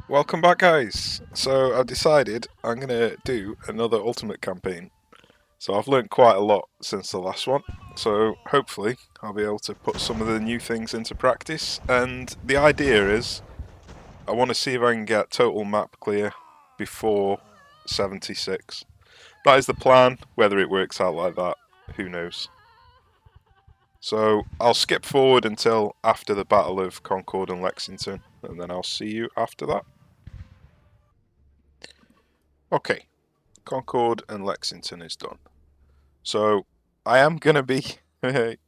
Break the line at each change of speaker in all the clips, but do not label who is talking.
Welcome back, guys. So I've decided I'm going to do another Ultimate campaign. So I've learned quite a lot since the last one. So hopefully I'll be able to put some of the new things into practice. And the idea is I want to see if I can get total map clear before 76. That is the plan. Whether it works out like that, who knows. So I'll skip forward until after the Battle of Concord and Lexington, and then I'll see you after that. Okay, Concord and Lexington is done. So I am going to be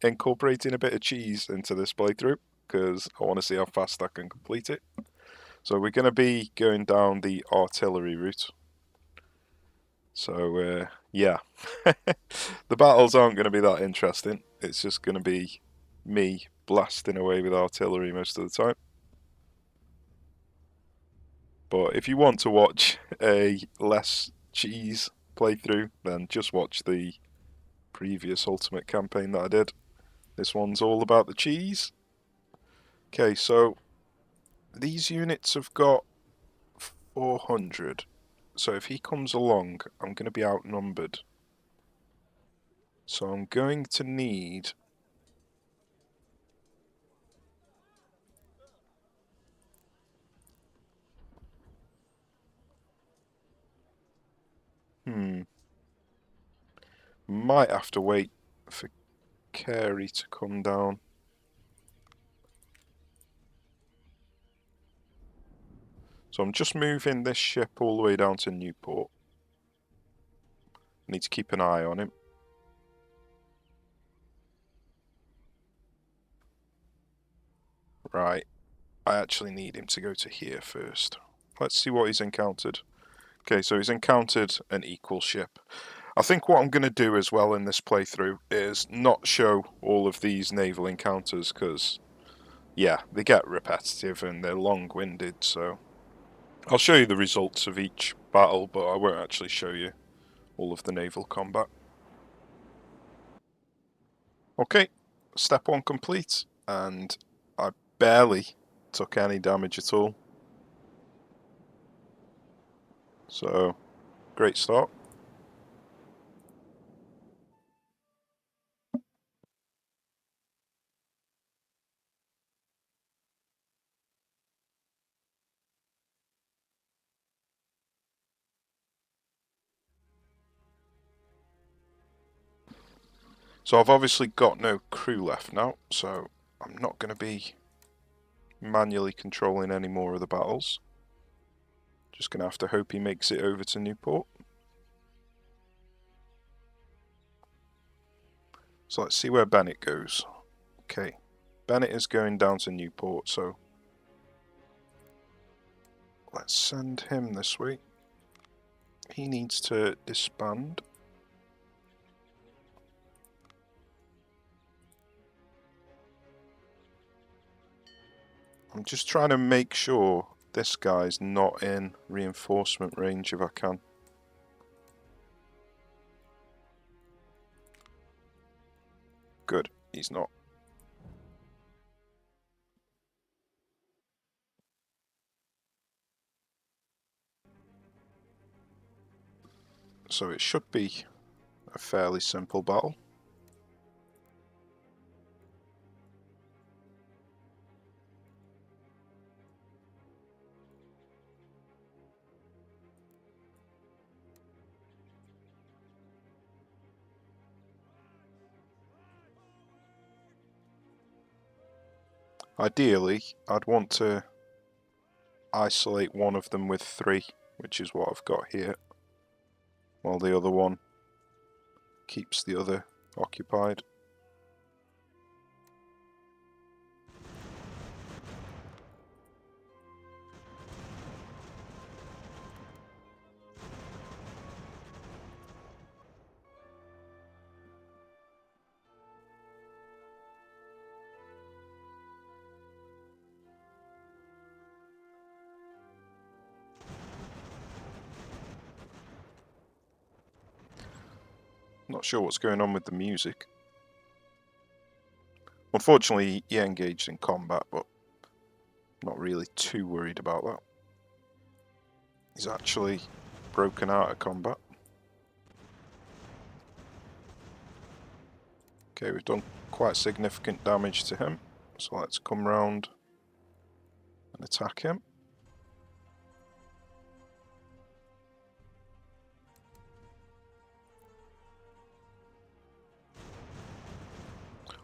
incorporating a bit of cheese into this playthrough because I want to see how fast I can complete it. So we're going to be going down the artillery route. So yeah, the battles aren't going to be that interesting. It's just going to be me blasting away with artillery most of the time. But if you want to watch a less cheese playthrough, then just watch the previous Ultimate campaign that I did. This one's all about the cheese. Okay, so these units have got 400. So if he comes along, I'm going to be outnumbered. So I'm going to need... Might have to wait for Carey to come down. So I'm just moving this ship all the way down to Newport. Need to keep an eye on him. Right. I actually need him to go to here first. Let's see what he's encountered. Okay, so he's encountered an equal ship. I think what I'm going to do as well in this playthrough is not show all of these naval encounters because, yeah, they get repetitive and they're long-winded, so I'll show you the results of each battle, but I won't actually show you all of the naval combat. Okay, step 1 complete, and I barely took any damage at all. So, great start. So I've obviously got no crew left now, so I'm not going to be manually controlling any more of the battles. Just going to have to hope he makes it over to Newport. So let's see where Bennett goes. Okay, Bennett is going down to Newport, so let's send him this way. He needs to disband. I'm just trying to make sure this guy's not in reinforcement range if I can. Good, he's not. So it should be a fairly simple battle. Ideally, I'd want to isolate one of them with 3, which is what I've got here, while the other one keeps the other occupied. Not sure what's going on with the music. Unfortunately, he engaged in combat, but not really too worried about that. He's actually broken out of combat. Okay, we've done quite significant damage to him, so let's come round and attack him.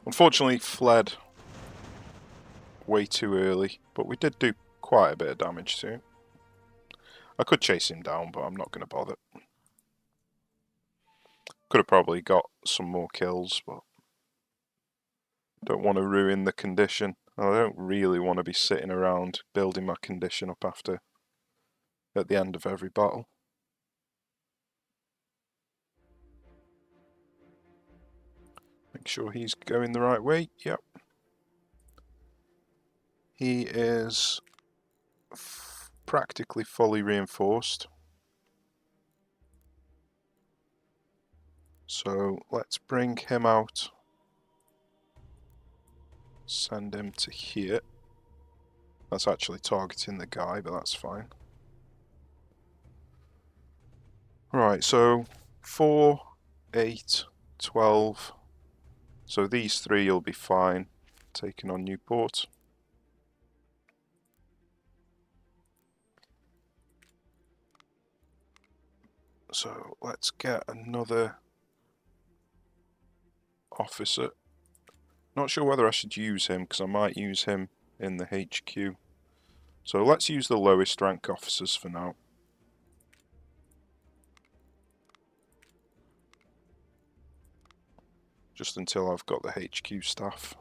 Unfortunately, fled way too early, but we did do quite a bit of damage to him. I could chase him down, but I'm not going to bother. Could have probably got some more kills, but don't want to ruin the condition. I don't really want to be sitting around building my condition up after at the end of every battle. Make sure he's going the right way. Yep. He is practically fully reinforced. So let's bring him out. Send him to here. That's actually targeting the guy, but that's fine. Right, so 4, 8, 12. So these three will be fine. Taking on Newport. So let's get another officer. Not sure whether I should use him, because I might use him in the HQ. So let's use the lowest rank officers for now. Just until I've got the HQ staff.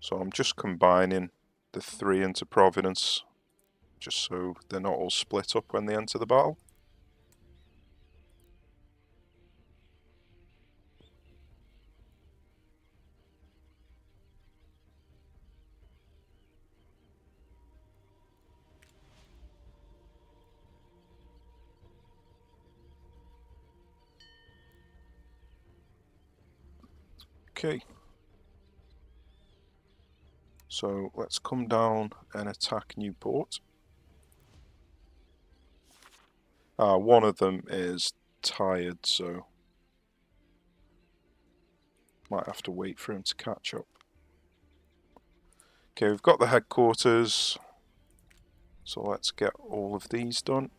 So I'm just combining the three into Providence, just so they're not all split up when they enter the battle. Okay. So let's come down and attack Newport. One of them is tired, so might have to wait for him to catch up. Okay, we've got the headquarters, so let's get all of these done.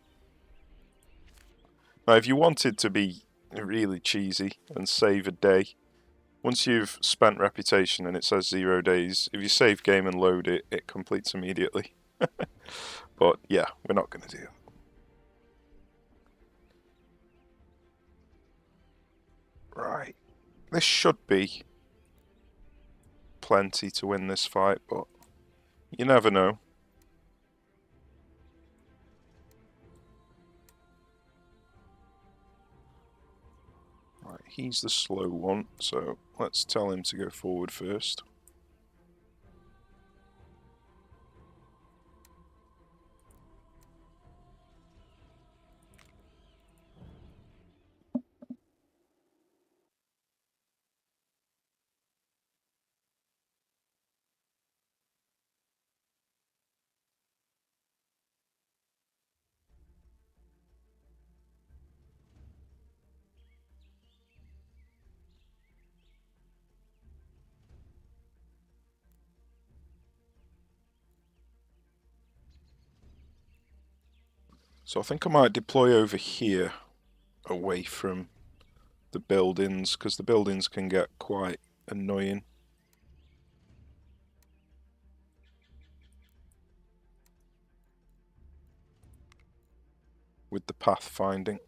Now, if you wanted to be really cheesy and save a day, once you've spent reputation and it says 0 days, if you save game and load it, it completes immediately. But yeah, we're not going to do that. Right, this should be plenty to win this fight, but you never know. Right, he's the slow one, so let's tell him to go forward first. So I think I might deploy over here, away from the buildings, because the buildings can get quite annoying. With the pathfinding.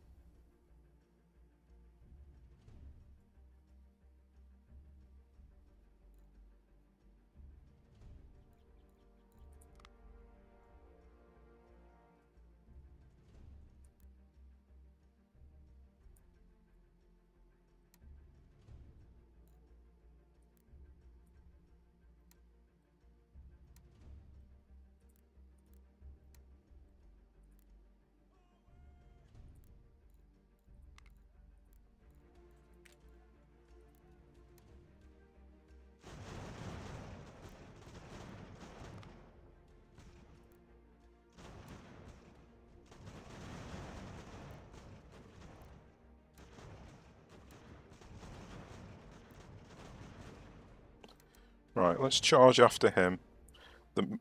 Right, let's charge after him.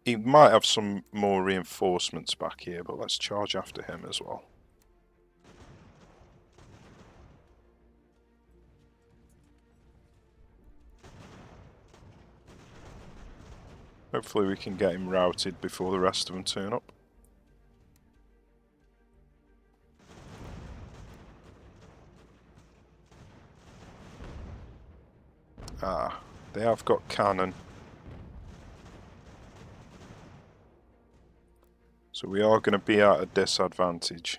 He might have some more reinforcements back here, but let's charge after him as well. Hopefully we can get him routed before the rest of them turn up. Ah, they have got cannon. So we are going to be at a disadvantage.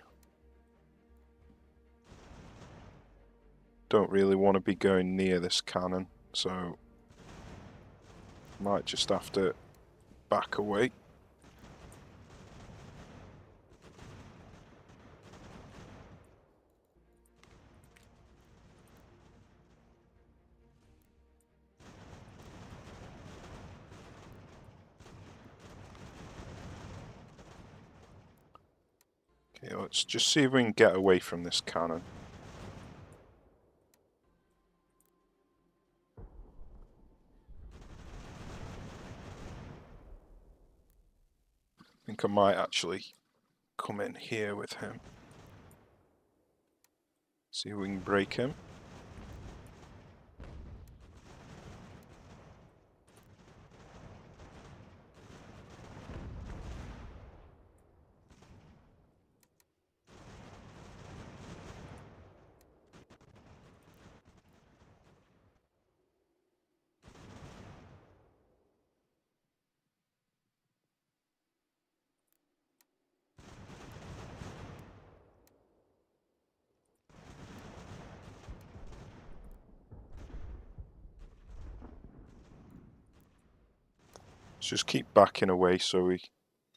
Don't really want to be going near this cannon, so might just have to back away. Okay, let's just see if we can get away from this cannon. I think I might actually come in here with him. See if we can break him. Let's just keep backing away so we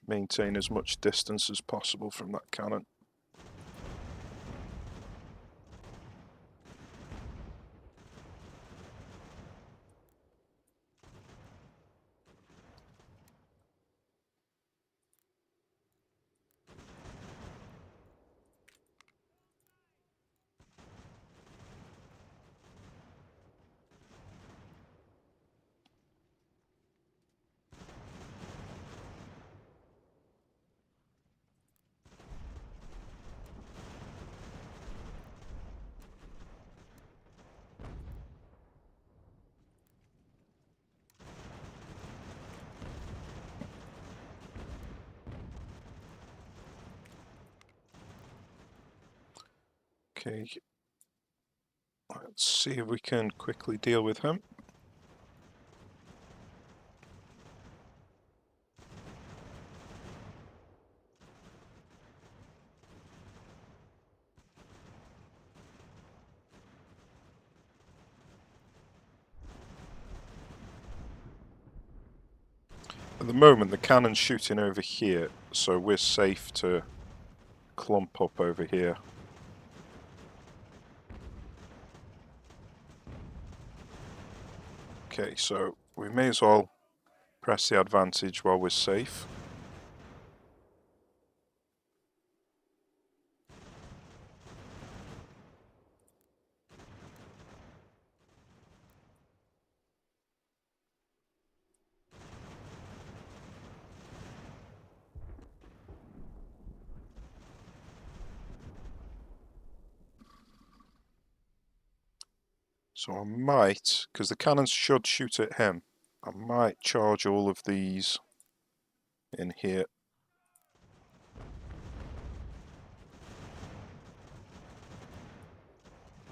maintain as much distance as possible from that cannon. Okay, let's see if we can quickly deal with him. At the moment the cannon's shooting over here, so we're safe to clump up over here. Okay, so we may as well press the advantage while we're safe. So I might, because the cannons should shoot at him, I might charge all of these in here.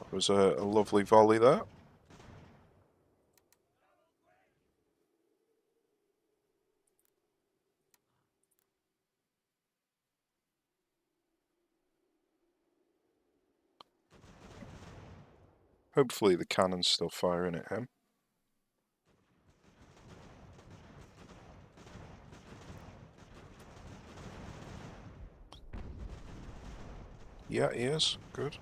That was a lovely volley there. Hopefully the cannon's still firing at him. Yeah, he is. Good.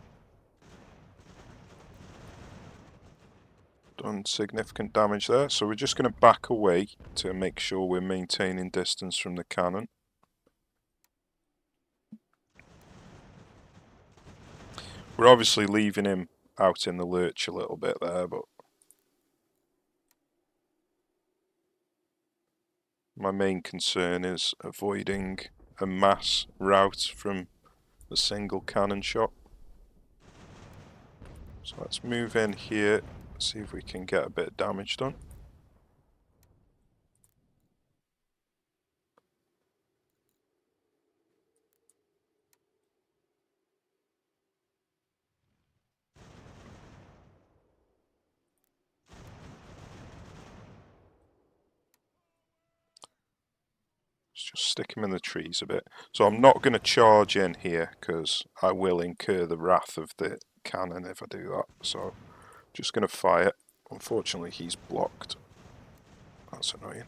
Done significant damage there, so we're just going to back away to make sure we're maintaining distance from the cannon. We're obviously leaving him out in the lurch a little bit there, but My main concern is avoiding a mass rout from a single cannon shot. So let's move in here, see if we can get a bit of damage done. Let's just stick him in the trees a bit. So I'm not going to charge in here because I will incur the wrath of the cannon if I do that. So just going to fire. Unfortunately, he's blocked. That's annoying.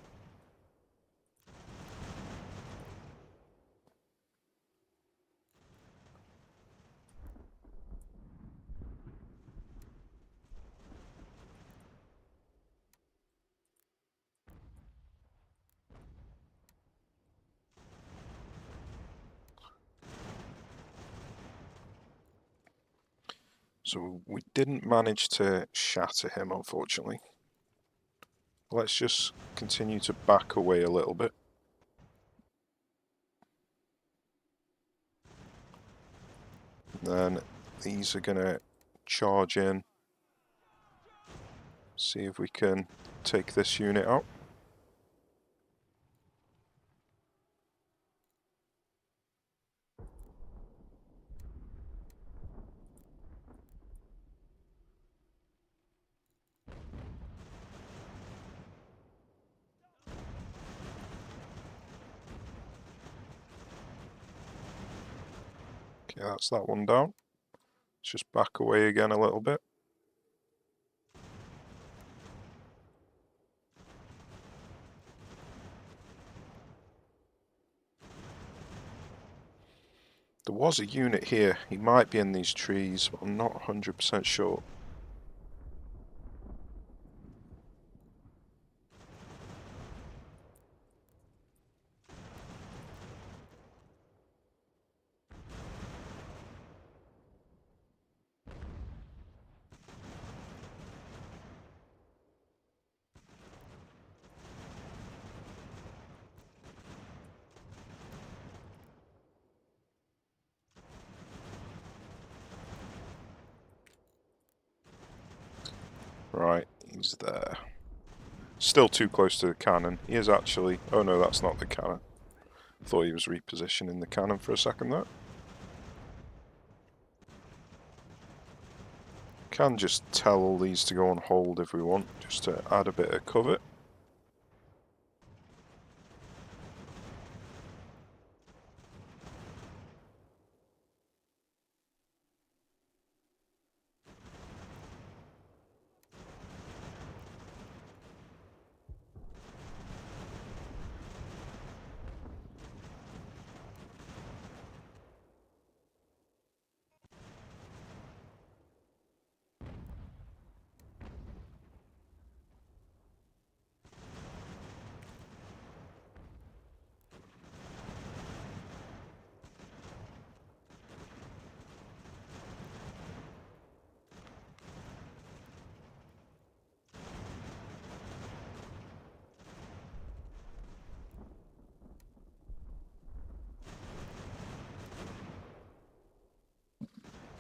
So we didn't manage to shatter him, unfortunately. Let's just continue to back away a little bit. Then these are going to charge in. See if we can take this unit out. Okay, that's that one down. Let's just back away again a little bit. There was a unit here. He might be in these trees, but I'm not 100% sure. Right, he's there. Still too close to the cannon. He is actually... Oh no, that's not the cannon. Thought he was repositioning the cannon for a second there. Can just tell all these to go on hold if we want, just to add a bit of cover.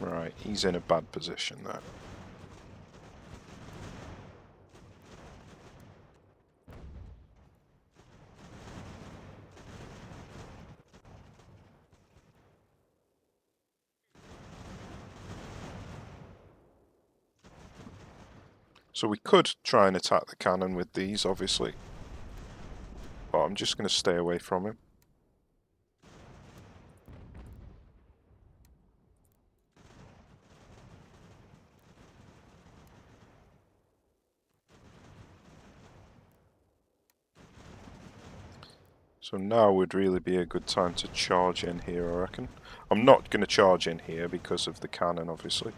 Right, he's in a bad position there. So we could try and attack the cannon with these, obviously. But I'm just going to stay away from him. So now would really be a good time to charge in here, I reckon. I'm not going to charge in here because of the cannon, obviously.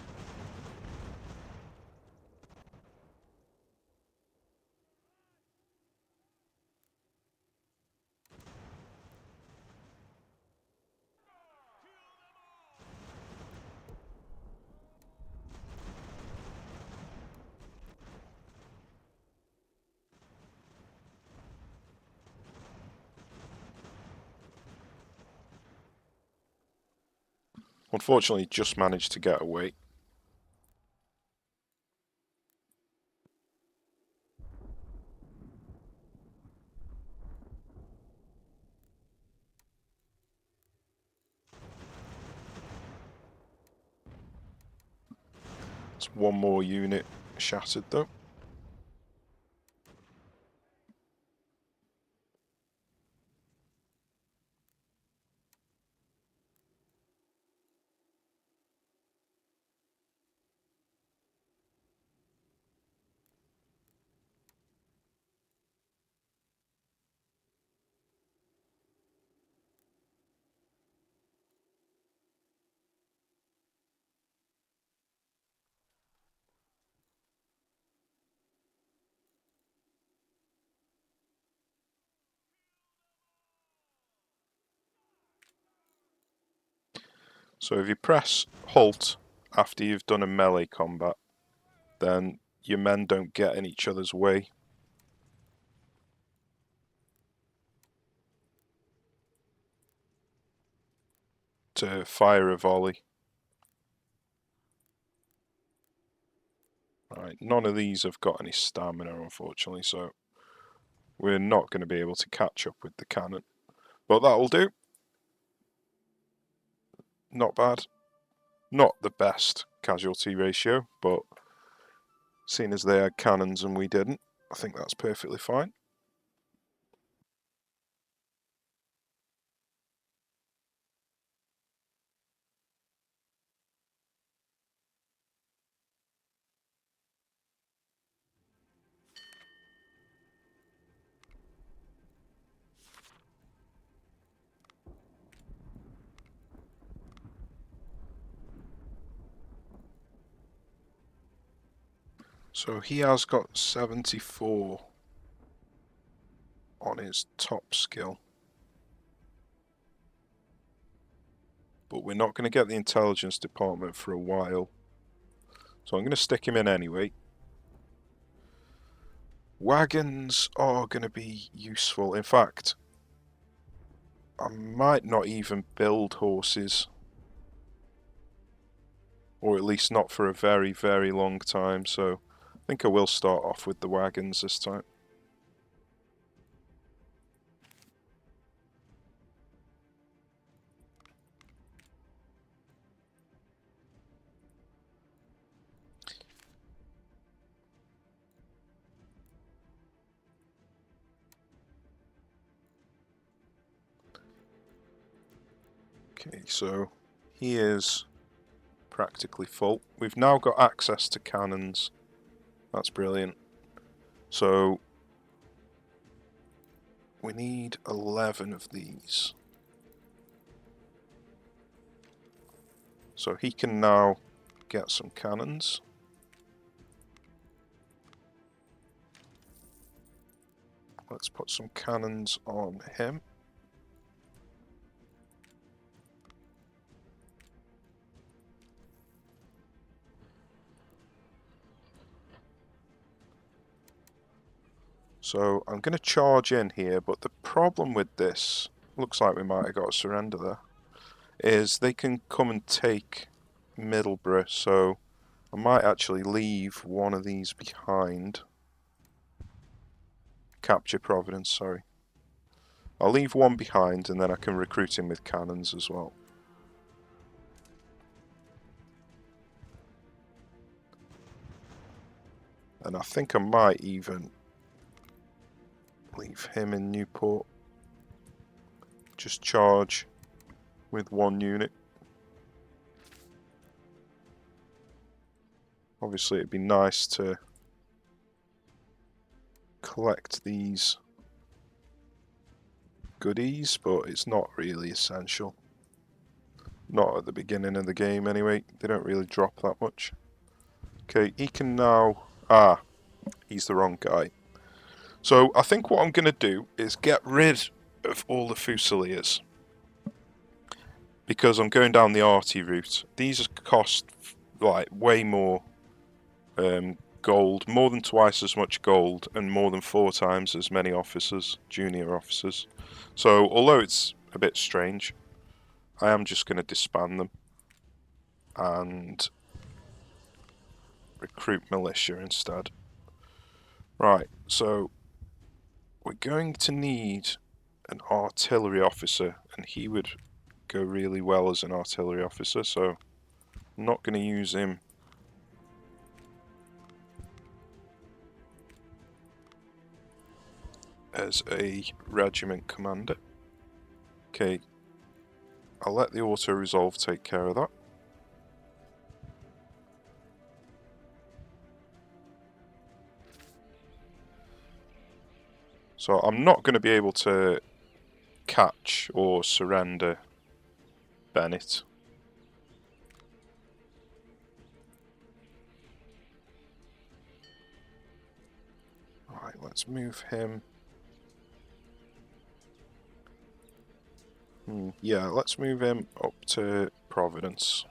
Unfortunately, just managed to get away. It's one more unit shattered though. So if you press halt after you've done a melee combat, then your men don't get in each other's way. To fire a volley. Right, none of these have got any stamina, unfortunately, so we're not going to be able to catch up with the cannon. But that'll do. Not bad. Not the best casualty ratio, but seeing as they had cannons and we didn't, I think that's perfectly fine. So he has got 74 on his top skill. But we're not going to get the intelligence department for a while. So I'm going to stick him in anyway. Wagons are going to be useful. In fact, I might not even build horses. Or at least not for a very, very long time. So I think I will start off with the wagons this time. Okay, so he is practically full. We've now got access to cannons. That's brilliant. So we need 11 of these. So he can now get some cannons. Let's put some cannons on him. So I'm going to charge in here, but the problem with this, looks like we might have got a surrender there, is they can come and take Middlesbrough, so I might actually leave one of these behind. Capture Providence, sorry. I'll leave one behind and then I can recruit him with cannons as well. And I think I might even leave him in Newport. Just charge with one unit. Obviously it'd be nice to collect these goodies, but it's not really essential. Not at the beginning of the game anyway, they don't really drop that much. Okay, he can now... Ah, he's the wrong guy. So I think what I'm going to do is get rid of all the Fusiliers. Because I'm going down the arty route. These cost like way more gold, more than twice as much gold, and more than 4 times as many officers, junior officers. So although it's a bit strange, I am just going to disband them. and recruit militia instead. Right, so we're going to need an artillery officer, and he would go really well as an artillery officer, so I'm not going to use him as a regiment commander. Okay, I'll let the auto-resolve take care of that. So I'm not going to be able to catch or surrender Bennett. Right, let's move him. Yeah, let's move him up to Providence.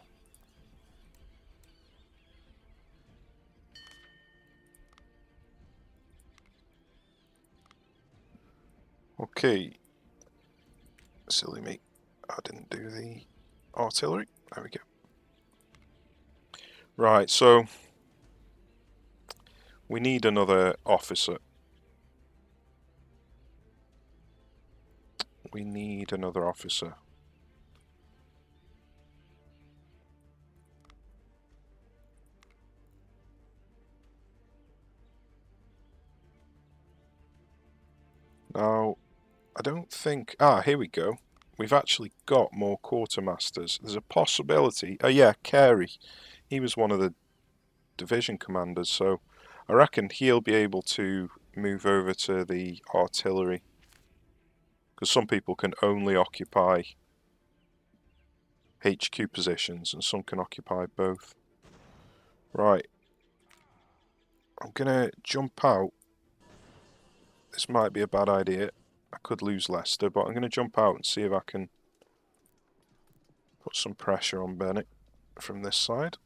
Okay. Silly me. I didn't do the artillery. There we go. Right, so we need another officer. We need another officer. Now, I don't think... Ah, here we go. We've actually got more quartermasters. There's a possibility... Oh yeah, Carey. He was one of the division commanders, so I reckon he'll be able to move over to the artillery. Because some people can only occupy HQ positions, and some can occupy both. Right. I'm gonna jump out. This might be a bad idea. I could lose Leicester, but I'm gonna jump out and see if I can put some pressure on Bennett from this side.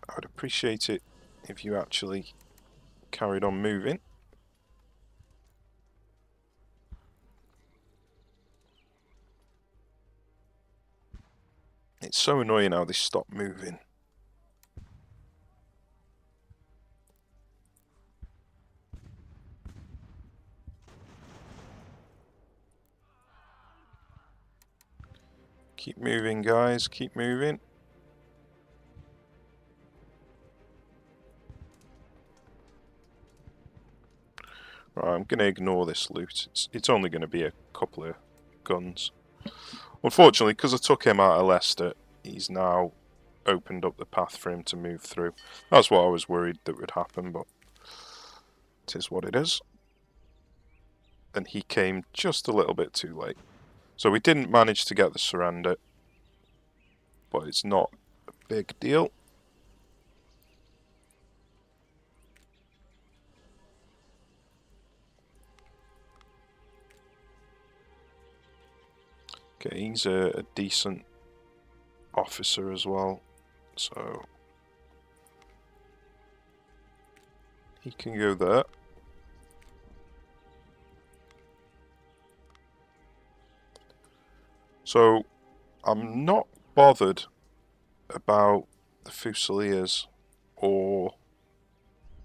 I would appreciate it if you actually carried on moving. It's so annoying how they stop moving. Keep moving, guys, keep moving. Right, I'm going to ignore this loot. It's only going to be a couple of guns. Unfortunately, because I took him out of Leicester, he's now opened up the path for him to move through. That's what I was worried that would happen, but it is what it is. And he came just a little bit too late. So we didn't manage to get the surrender, but it's not a big deal. Okay, he's a decent officer as well, so he can go there. So I'm not bothered about the Fusiliers, or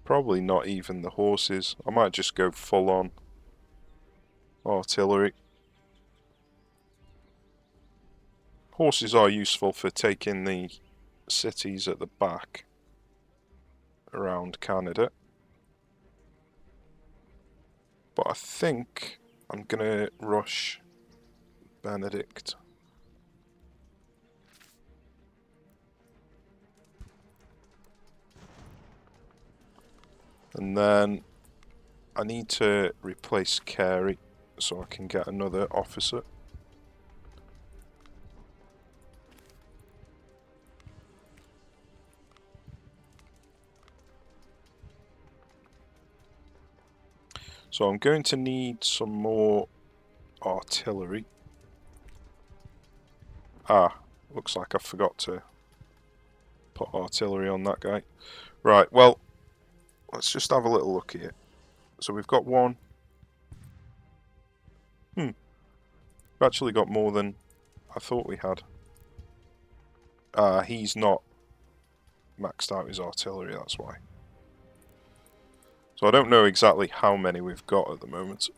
probably not even the horses. I might just go full on artillery. Horses are useful for taking the cities at the back around Canada. But I think I'm gonna rush Benedict. And then I need to replace Carey so I can get another officer. So I'm going to need some more artillery. Ah, looks like I forgot to put artillery on that guy. Right, well, let's just have a little look here. So we've got one. We've actually got more than I thought we had. He's not maxed out his artillery, that's why. So I don't know exactly how many we've got at the moment.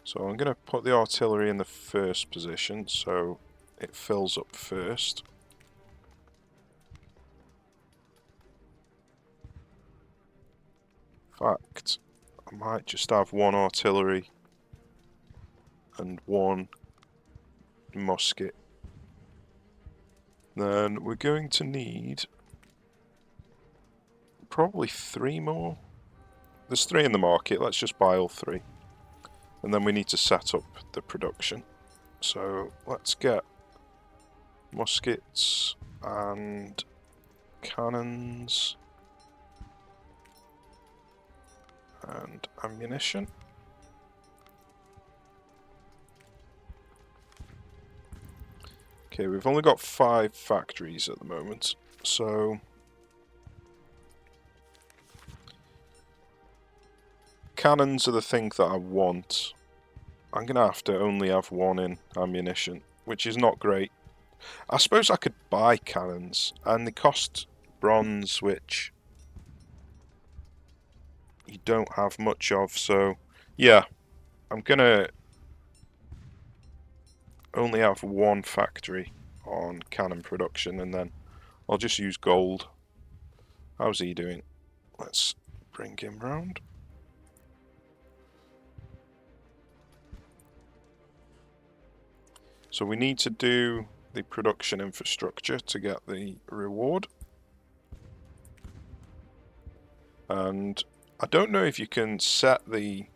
So I'm going to put the artillery in the first position so it fills up first. In fact, I might just have one artillery and one musket. Then we're going to need probably 3 more. There's 3 in the market, let's just buy all 3. And then we need to set up the production. So let's get muskets and cannons and ammunition. Okay, we've only got 5 factories at the moment, so cannons are the thing that I want. I'm going to have to only have 1 in ammunition, which is not great. I suppose I could buy cannons, and they cost bronze, which you don't have much of, so yeah, I'm going to only have 1 factory on cannon production, and then I'll just use gold. How's he doing? Let's bring him round. So we need to do the production infrastructure to get the reward. And I don't know if you can set the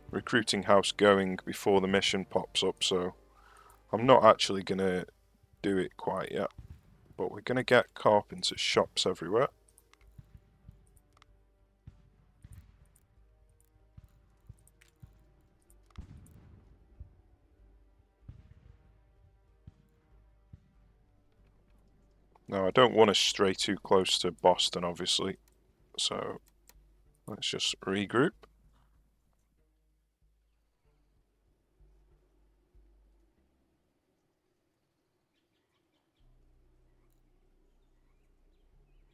recruiting house going before the mission pops up, so I'm not actually going to do it quite yet. But we're going to get carpenters' shops everywhere. Now, I don't want to stray too close to Boston, obviously, so let's just regroup.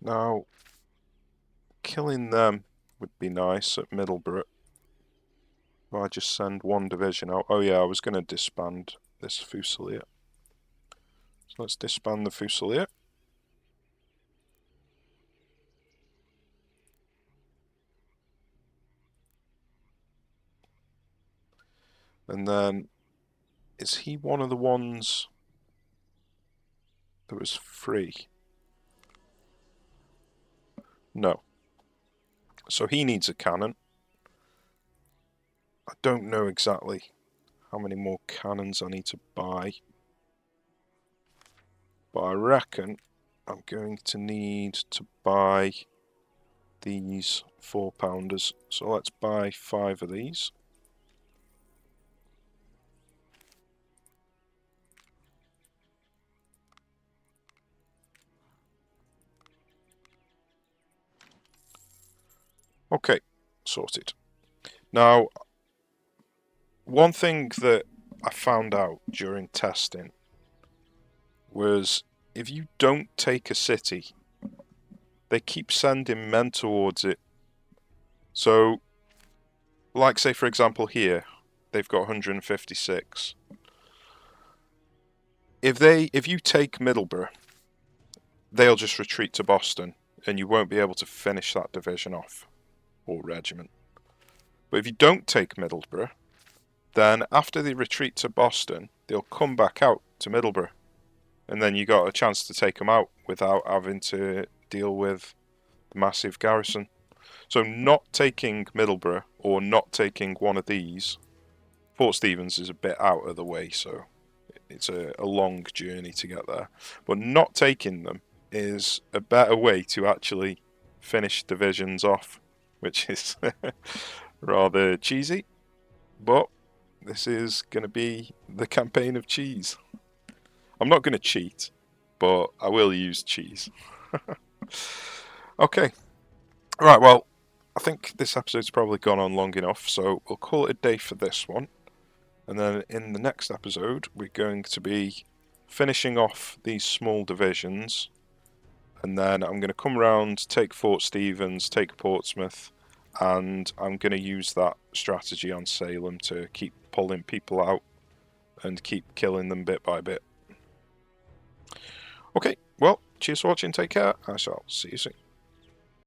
Now, killing them would be nice at Middleborough. If I just send 1 division out. Oh yeah, I was going to disband this Fusilier. So let's disband the Fusilier. And then, is he one of the ones that was free? No. So he needs a cannon. I don't know exactly how many more cannons I need to buy. But I reckon I'm going to need to buy these 4-pounders. So let's buy 5 of these. Okay, sorted. Now, one thing that I found out during testing was if you don't take a city, they keep sending men towards it. So, like say for example here, they've got 156. If you take Middleborough, they'll just retreat to Boston, and you won't be able to finish that division off, or regiment. But if you don't take Middleborough, then after they retreat to Boston, they'll come back out to Middleborough, and then you got a chance to take them out without having to deal with the massive garrison. So not taking Middleborough, or not taking one of these, Port Stephens is a bit out of the way, so it's a long journey to get there. But not taking them is a better way to actually finish divisions off, which is rather cheesy. But this is going to be the campaign of cheese. I'm not going to cheat, but I will use cheese. Okay, Right, well, I think this episode's probably gone on long enough, so we'll call it a day for this one. And then in the next episode, we're going to be finishing off these small divisions. And then I'm going to come around, take Fort Stevens, take Portsmouth, and I'm going to use that strategy on Salem to keep pulling people out and keep killing them bit by bit. Okay, well, cheers for watching, take care, I shall see you soon.